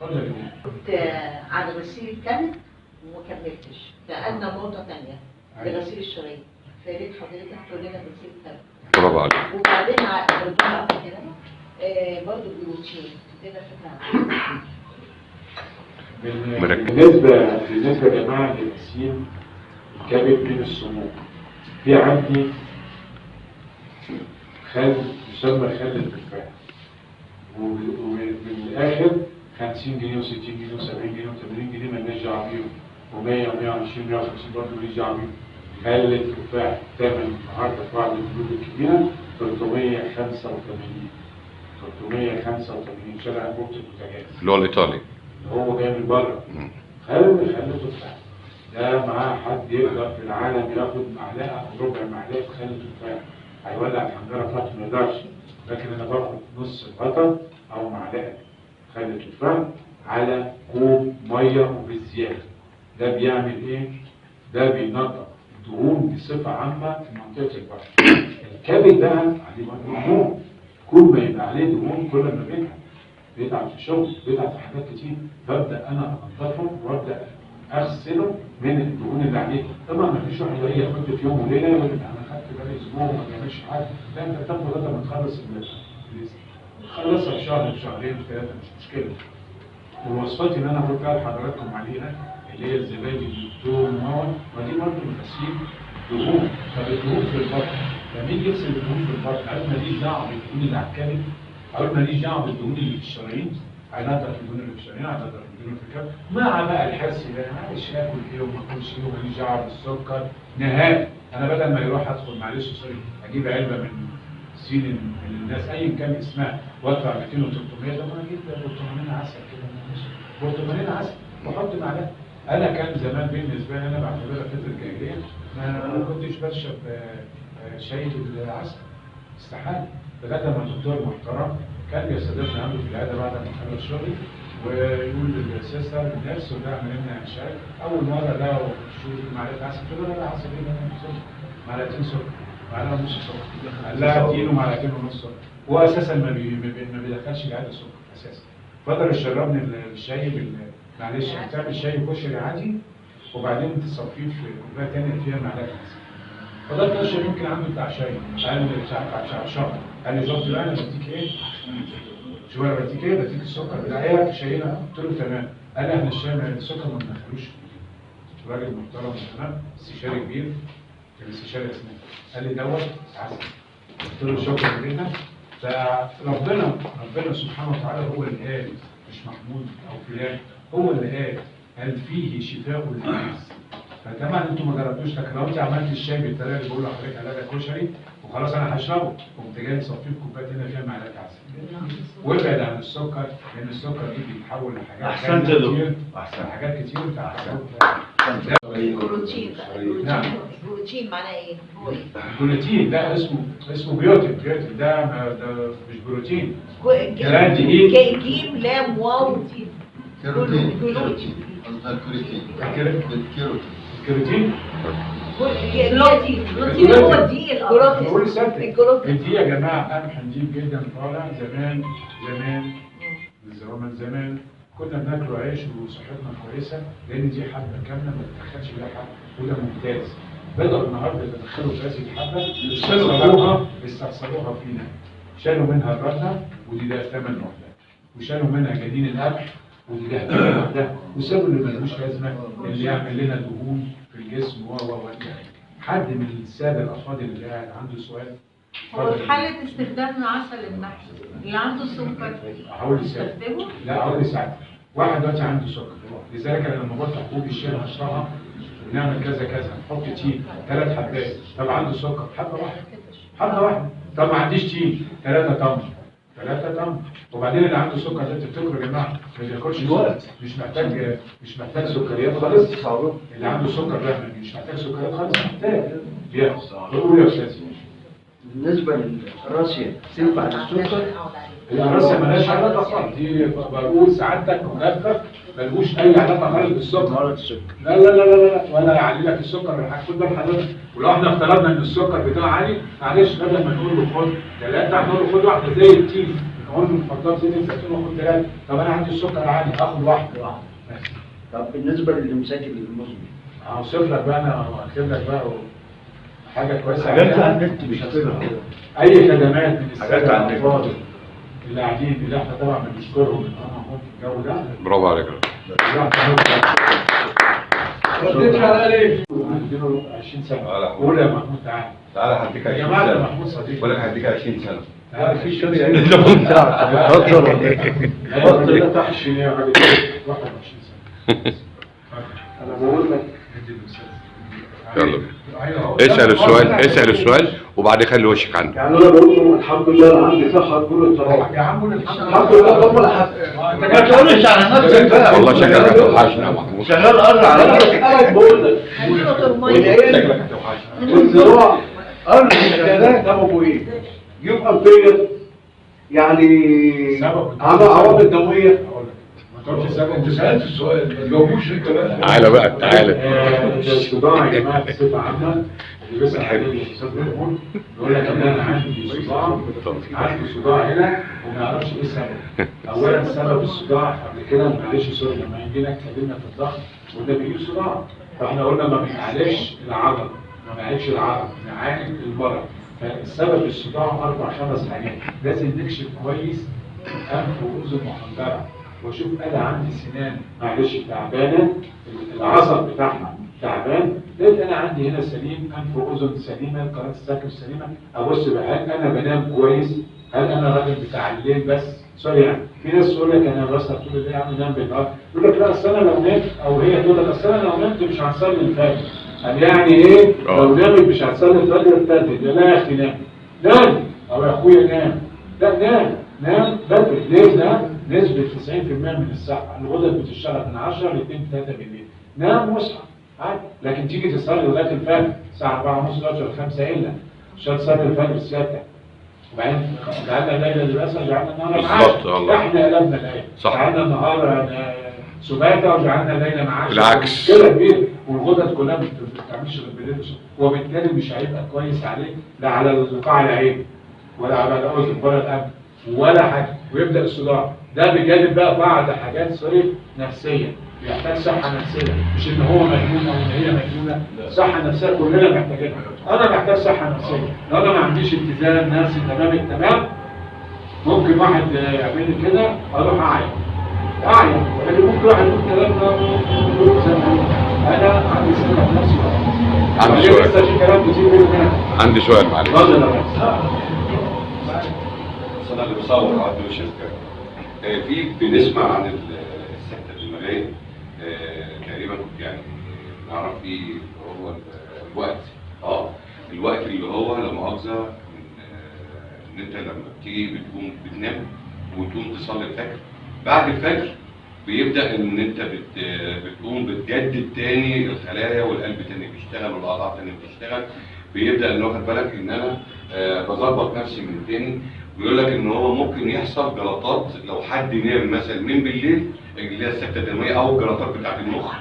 اتفضل. كنت على غسيل الكبد وما كملتش، نقلنا نقطة تانية لغسيل الشرايين، فيا ريت حضرتك تقول لنا غسيل الكبد. برافو عليك. وبعدين برضه كده برضه البروتين تدينا فكرة عنه. بالنسبة يا جماعة لغسيل الكبد من السموم، في عندي خل يسمى خل التفاح، وبالآخر 50 جنيه و60 جنيه و70 جنيه و80 جنيه مالناش دعوة بيهم، و100 و120 150 برضه ماليش دعوة بيهم. خل التفاح ثمن النهارده في بعض البلاد الكبيرة 385 شارع بوقت البوتاجاز اللي هو الإيطالي اللي هو جاي من بره. خل تفاح ده معاه حد يقدر في العالم ياخد معلقة أو ربع معلقة خل تفاح هيولع الحنجرة بتاعته ما يقدرش، لكن أنا باخد نص غطا أو معلقة خل تفاح على كوب مية وبالزيادة. ده بيعمل إيه؟ ده بينظف الدهون بصفة عامة في منطقة البطن. الكبد بقى عليه دهون، كل ما يبقى عليه دهون كل ما بيتعب في الشغل، بيتعب في حاجات كتير، فابدا انا انضفه وابدا اغسله من الدهون اللي عليه. طبعا ما فيش واحد هي ياخد في يوم وليله يقول لك انا خدت بالي اسبوع وما بيعملش حاجه، لا انت بتاخد لغايه ما تخلص تخلصها في شهر في شهرين في ثلاثه مش مشكله. والوصفات اللي انا قلت لحضراتكم عليها اللي هي الزبادي والثوم ودي برضه غسيل دهون، فالدهون في البطن لما يجي يغسل الدهون في البطن عارف ماليش دعوه بالدهون اللي على الكبد، عارف ماليش دعوه بالدهون اللي في الشرايين، هنقدر الدهون اللي في الشرايين هنقدر الدهون اللي في الكبد، مع بقى الحس ده معلش اكل ايه وما اكلش ايه وماليش دعوه بالسكر نهائي. انا بدل ما يروح ادخل معلش سوري اجيب علبه من سين من الناس ايا كان اسمها وادفع 200 و300 ده ما اجيب برطمانين عسل كده برطمانين عسل واحط معلقه. انا كان زمان بالنسبه لي انا بعتبرها فتره جاهليه ما كنتش بشرب شاي بالعسل استحاله، لغايه ما الدكتور محترم كان بيستضيفني عنده في العياده بعد ما اخلص شغلي ويقول للسيستر الناس وده عمل لنا شاي. اول مره لقوا شو معلقه عسل قلت له لا عسل ايه ده معلقتين سكر معلقه ونص سكر قال لها اديله معلقتين ونص سكر. هو اساسا ما بيدخلش العياده سكر اساسا. فضل يشربني الشاي معلش تعمل شاي كشري عادي وبعدين تصفيه في كوبايه ثانيه فيها معلقه عسل. فضلت اشرب يمكن عنده بتاع شاي قال لي بتاع شهر قال لي شفت بقى انا بديك ايه؟ شو انا بديك ايه؟ بديك السكر بتاع ايه شاينا؟ قلت له تمام. قال لي احنا الشاي السكر ما بندخلوش. راجل محترم تمام استشاري كبير كان استشاري اسنان قال لي دوت عسل. قلت له شكرا جدا. فربنا سبحانه وتعالى هو اللي قال مش محمود او فلان هو اللي قال فيه شفاء للناس. فطبعا انتوا ما جربتوش لكن لو انت عملت الشاي بالطريقه اللي بقول لحضرتك عليها ده كشري وخلاص انا هشربه قمت جاي تصفيه بكوبايه هنا فيها معلقه عسل. وابعد عن السكر لان السكر دي بيتحول لحاجات احسنت يا دكتور احسن حاجات كتير بتاع البروتين نعم البروتين معناه ايه؟ هو ايه؟ الجلوتين ده اسمه بيوتين ده مش بروتين. جيم لام واو كيروتين جلوتين الكيروتين الجلوتين هو الدقيق الدقيق يا جماعه قمح نجيب جدا طالع زمان من زمان كنا بناكله عيش وصحتنا كويسه لان دي حبه كامله ما تدخلش فيها حبه وده ممتاز. بدأوا النهارده يدخلوا في هذه الحبه استخسروها فينا شالوا منها الرده ودي ده ثمن لوحدها وشالوا منها جدين القمح ودي ده ثمن لوحدها وسابوا اللي ملوش لازمه اللي يعمل لنا دهون في الجسم حد من الساده الافاضل اللي قاعد عنده سؤال؟ هو في حالة استخدام عسل النحل اللي عنده سكر يستخدمه؟ لا حوالي ساعة. واحد دلوقتي عنده سكر لذلك انا لما بفتح حبوب الشاي هشربها ونعمل كذا كذا نحط تين 3 حبات. طب عنده سكر حبة واحدة. طب ما عنديش تين 3 تمر. وبعدين اللي عنده سكر ده تفتكروا يا جماعه ما بياكلش مش محتاج سكريات خالص. اللي عنده سكر ده مش محتاج سكريات خالص محتاج بياكل. يا استاذ بالنسبه للراسيه تنفع للسكر؟ الراسيه مالهاش علاقه خالص دي بقول سعادتك منفخ ملوش اي علاقه خالص بالسكر. لا ولا يعلي لك السكر ولا حاجه. خد بال حضرتك ولو احنا افترضنا ان السكر بتاعه عالي معلش بدل ما نقول له خد 3 هنقول له خد واحده زي التين نقول له اتفضل زيت الزيتون واخد 3. طب انا عندي السكر عالي اخد واحده. طب بالنسبه للامساك المزمن هوصف لك بقى، انا هكتب لك بقى حاجه كويسه حاجات عليها. على النت بيشتغلوا. اي خدمات من حاجات على النت. الافاضل اللي قاعدين اللي احنا طبعا بنشكرهم ان هم هم في الجو ده. برافو عليك. رديت على ليه؟ عندنا 20 سنه. قول يا محمود تعالى. تعالى هديك يا 20 جماعه ده سنة. محمود صديقي. بقول لك هديك 20 سنة. تعالى في شيء بتهزر ولا ايه؟ لا تحت 20 يا راجل 21 سنه. انا بقول لك يلا بينا. اسأل السؤال وبعدين خلي وشك عنه. يعني انا بقول له الحمد لله انا عندي صحه كل الصراحه. يا عم الحمد لله طب ولا حاجه. انت ما تقولش على نفسك بقى. والله شكلك هتوحشنا يا محمود. شغال قر على انا نفسك. بسالك بقول لك هديله ترميه. والعين شكلك هتوحشنا. والزراعه قر الشغالات ده ابو ايه؟ يبقى فيا يعني عوامل دمويه. ما تقولش سبب. انت سالت السؤال ما تجاوبوش انت بقى. تعالى بقى تعالى. الصداع يا جماعه بصفه عامه اللي بيسال عليه الاستاذ محمود يقول لك ان انا عندي صداع هنا وما يعرفش ايه السبب. اولا سبب الصداع قبل كده معلش سوري لما جينا اتكلمنا في الضغط وده بيجيب صداع، فاحنا قلنا ما بنعالجش العضل، ما بنعالجش العضل، بنعالج المرض. فالسبب الصداع 4-5 حاجات، لازم نكشف كويس انف واذن محنجره واشوف انا عندي سنان معلش تعبانه، العصب بتاعها تعبان، لقيت انا عندي هنا سليم، انف واذن سليمه، قناه الساكن سليمه، ابص بقى هل انا بنام كويس؟ هل انا راجل بتاع الليل بس؟ سوري يعني في ناس تقول لك انا بسهر طول الليل يا عم نام بالنهار، يقول لك لا اصل انا لو نمت، او هي تقول لك اصل انا لو نمت مش هنصلي الفجر. قال يعني ايه؟ لو نمت مش هتصلي الفجر ابتدت. لا يا اخي نام، نام او يا اخويا نام، لا نام بدري. ليه ده؟ نسبة 90% من الصحة، الغدد بتشتغل من 10 ل 2 3 بالليل. نام واصحى عادي، لكن تيجي تصلي لغاية الفجر الساعة 4:30 لغاية 5 إلا مش هتصلي الفجر سيادتك. وبعدين جعلنا الليل لباسا جعلنا النهار معاشا. احنا قلبنا الليل، جعلنا النهار سباتا وجعلنا الليل معاشا. بالعكس كده كبير، والغدد كلها ما بتعملش غير بالليل، وبالتالي مش هيبقى كويس عليك لا على القاع العين ولا على الاذن ولا الانف ولا حاجه، ويبدا الصداع. ده بجانب بقى بعض حاجات سوري نفسيه، بيحتاج صحه نفسيه، مش ان هو مجنون او ان هي مجنونه، صحه نفسيه كلنا محتاجينها. انا محتاج صحه نفسيه، لو انا ما عنديش اتزان نفسي تمام التمام ممكن واحد يعمل لي كده اروح اعيط، لكن ممكن واحد يقول كلام انا عندي ثقه نفسي. عندي سؤال معلش. اتفضل يا ريس. انا اللي بصور عند وش في بنسمع عن السكتة الدماغية تقريبا يعني نعرف فيه هو الوقت اللي هو لا مؤاخذة ان انت لما بتيجي بتقوم بتنام وتقوم تصلي الفجر، بعد الفجر بيبدأ ان انت بتقوم بتجدد تاني الخلايا والقلب تاني بيشتغل والاعضاء تاني بتشتغل، بيبدأ ان واخد بالك ان انا بظبط نفسي من تاني. ويقول لك ان هو ممكن يحصل جلطات لو حد نام مثلا من بالليل اللي هي السكتة الدموية او الجلطات بتاعت المخ،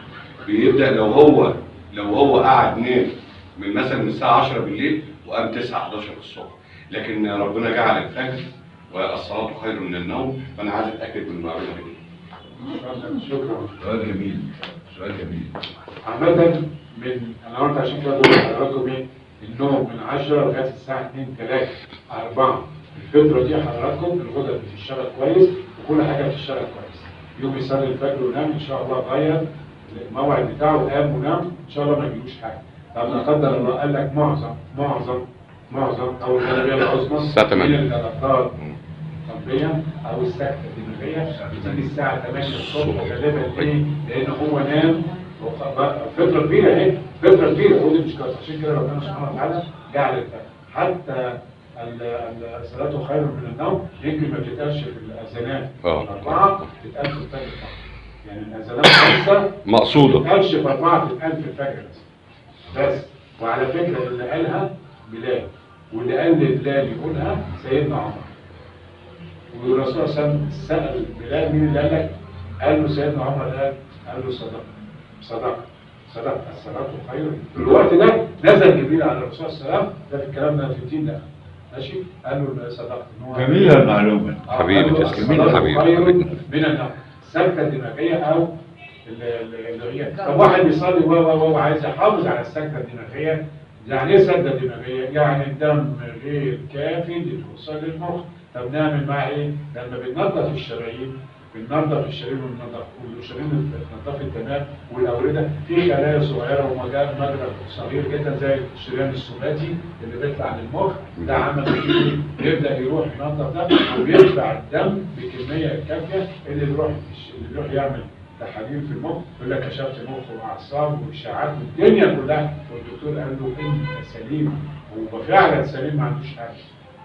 بيبدأ لو هو قاعد نام من مثلا من الساعة 10 بالليل وقام 9 11 الصبح، لكن ربنا جعل الفجر والصلاة خير من النوم، فانا عايز اتاكد من المعلومة دي. شكرا. سؤال جميل. عامة انا قلت عشان كده بقول لحضراتكم ايه؟ النوم من 10 لغايه الساعه 2 3 4 الفتره دي حضراتكم الغدد بتشتغل كويس وكل حاجه بتشتغل كويس. يوم يصلي الفجر وينام ان شاء الله غير الموعد بتاعه وقام ونام ان شاء الله ما يجيلوش حاجه. طب لا قدر الله قال لك معظم او الغالبيه العظمى من الجلطات طبيا او السكته الدماغيه بتيجي الساعه 8 الصبح غالبا ليه؟ لان هو نام فتره كبيره اهي، فتره كبيره ودي مش كويس. عشان كده ربنا سبحانه وتعالى جعل الفجر حتى الصلاه خير من النوم، يمكن ما بتتقالش في الاذانات الاربعه، بتتقال في الفجر فقط. يعني الاذانات الخمسه مقصوده ما بتتقالش في اربعه، بتتقال في الفجر بس. وعلى فكره اللي قالها بلال، واللي قال لبلال يقولها سيدنا عمر. والرسول صلى الله عليه وسلم سأل بلال مين اللي قال لك؟ قال له سيدنا عمر. قال له صدق الصلاة خير. في الوقت ده نزل جبريل على الرسول صلى الله عليه وسلم، ده في الكلام ده في الدين ده ماشي؟ قال له صدقت ان هو جميلة المعلومة. حبيبي تسلم. الصلاة حبيبي. خير من النوم. السكتة الدماغية أو اللي هي طب واحد بيصلي وهو عايز يحافظ على السكتة الدماغية. يعني ايه سكتة دماغية؟ يعني الدم غير كافي للوصول للمخ. طب نعمل معاه ايه؟ لما بننظف الشرايين والشرايين بننظف الدماغ والاورده في خلايا صغيره ومجرى صغير جدا زي الشريان السباتي اللي بيطلع للمخ. ده عمل كيميائي بيبدا يروح ينظف ده وبيدفع الدم بكميه كافيه اللي بيروح يعمل تحاليل في المخ. يقول لك كشفت مخ واعصاب واشعاعات والدنيا كلها، والدكتور قال له انت سليم. هو فعلا سليم ما عندوش حاجه.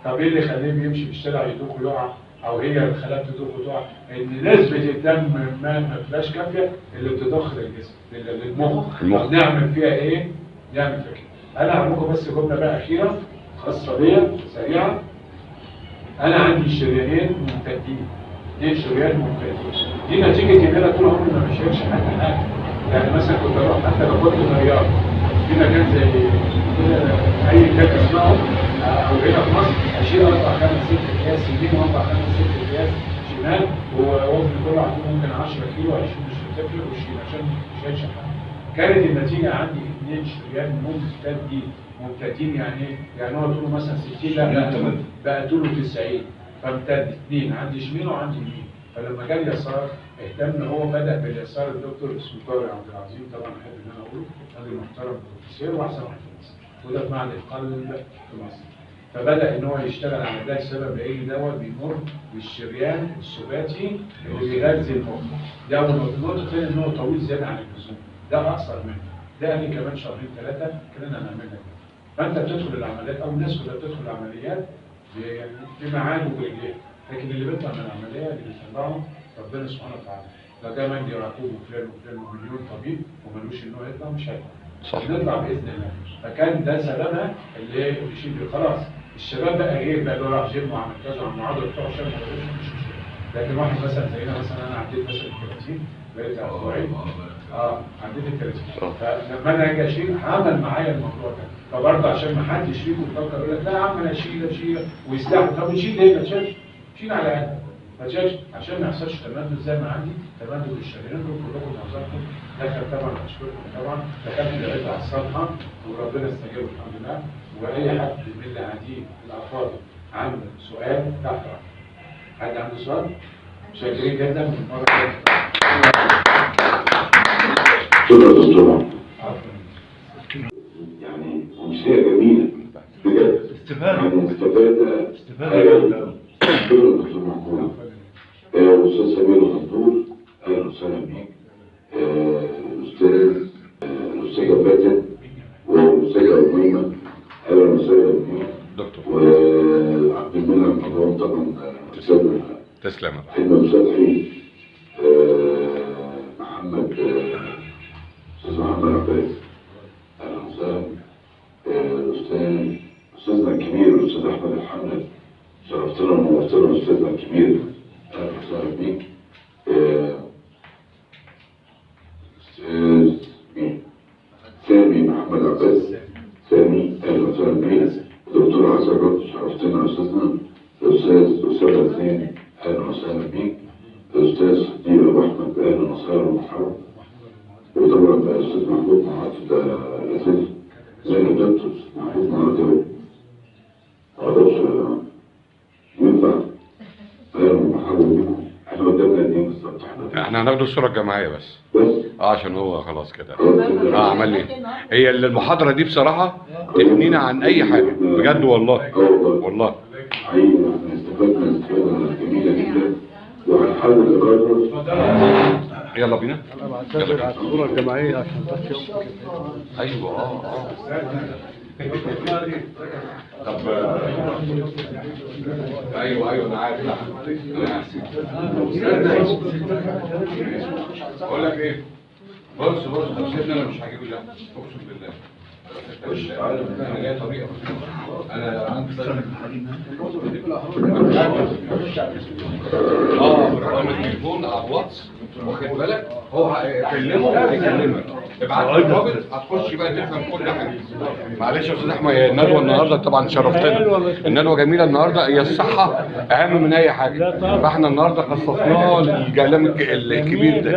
طب ايه اللي يخليه بيمشي في الشارع يدوخ ويقع او هي الخلايا بتدوخ وتقع؟ ان نسبه الدم ما بتبقاش كافيه اللي بتضخ للجسم للمخ. طب نعمل فيها ايه؟ نعمل فيها كده. انا هقول لكم بس جمله بقى اخيره خاصه بيا سريعه. انا عندي شريانين ممتدين، 2 شريان ممتدين. دي نتيجه ان انا طول عمري ما بشيلش حاجه. يعني مثلا كنت اروح حتى لو كنت رياض في مكان زي اي كان اسمه او هنا في مصر اشيل 4 5 6 اكياس يمين و4 5 6 اكياس شمال، ووزن كل واحد ممكن 10 كيلو 20 مش هتفرق وشيل عشان مش شايل حاجه. كانت النتيجه عندي 2 شريان ممتدين. يعني ايه؟ يعني هو طوله مثلا 60 لا بقى طوله 90 فامتد 2 عندي شمال وعندي يمين. فلما جه اليسار اهتم هو بدا باليسار. الدكتور اسمه طارق عبد العظيم طبعا احب ان انا اقوله راجل محترم بروفيسور واحسن واحد في مصر وده في معهد القلب في مصر. فبدا ان هو يشتغل على ده السبب لان دوت بيمر بالشريان السباتي اللي بيغذي المخ. ده اول نقطه. الثانيه ان هو طويل زياده عن اللزوم، ده اقصر منه. ده قال لي كمان شهرين 3 كده هنعمل لك. فانت بتدخل العمليات او الناس كلها بتدخل العمليات يعني بمعاد وبرجليه، لكن اللي بيطلع من العمليه اللي بيطلعه ربنا سبحانه وتعالى. لو ده مجدي يعقوب وفلان وفلان ومليون طبيب وملوش ان هو يطلع مش هيطلع. صح. نطلع باذن الله. فكان ده سببها اللي يشيل خلاص. الشباب بقى غير بقى اللي هو راح جيم وعمل كذا وعمل عضله بتوع الشباب مش مشكله. لكن واحد مثلا زينا مثلا انا عديت مثلا ال 30 بقيت اسبوعين عديت ال 30 فلما انا اجي اشيل عمل معايا الموضوع ده. فبرضه عشان ما حدش فيكم يفكر يقول لك لا يا عم انا اشيل ويستحمل. طب نشيل ليه؟ ما تشيلش. شيل على قد ما تشيلش عشان ما يحصلش تمدد زي ما عندي تمدد الشرايين. كلكم نظركم دخل طبعا اشكركم طبعا دخلت لقيت على الصفحه وربنا استجاب الحمد لله. واي حد من اللي قاعدين الافاضل عنده سؤال تحت حد عنده سؤال؟ شاكرين جدا من المره شكرا. يعني أمسية جميلة بجد. استفادة استفادة. شكرا دكتور محمود. أستاذ سمير الغندور أهلا وسهلا بيك. الأستاذة فاتن والأستاذة أميمة أهلا وسهلا بيك. دكتور وعبد المنعم مروان طبعا أستاذ تسلم. حلمي فتحي محمد أستاذ محمد عباس أهلا وسهلا. أستاذنا الكبير الأستاذ أحمد الحمد شرفتنا ونورتنا أستاذنا الكبير أهلا وسهلا بيك. أستاذ سامي محمد عباس سامي أهلا وسهلا بيك. دكتور عزة شرفتنا أستاذنا. أستاذ حسين أهلا وسهلا بيك. الأستاذ صديق أبو أحمد أهلا وسهلا ومرحبا. وطبعا الأستاذ محمود معاذ ده الأساس زي الدكتور محمود معاذ معرفش ينفع. أهلا ومرحبا بكم. احنا قدامنا قد إيه بالظبط؟ احنا هناخد الصورة الجماعية بس عشان هو خلاص كده عمل لي. هي المحاضرة دي بصراحة تغنينا عن أي حاجة بجد والله والله. حقيقي احنا استفدنا استفادة جميلة جدا وهنحاول نكرر. يلا بينا. يلا على الصورة الجماعية عشان بس يوم ايوه طب ايوه انا عارف. اقول لك ايه؟ بص طب سيبني انا مش هجيب. لا اقسم بالله وش انا جاي طريقه انا عندي رقم التليفون على الواتس واخد بالك هو هيكلمه هيكلمك ابعت له الرابط هتخش بقى تفهم كل حاجه. معلش يا استاذ احمد الندوه النهارده طبعا شرفتنا، الندوه جميله النهارده، هي الصحه اهم من اي حاجه، فاحنا النهارده خصصناها للكلام الكبير ده.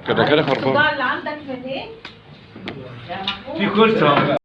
كده خربان. الصداع اللي عندك فين؟ في كرسي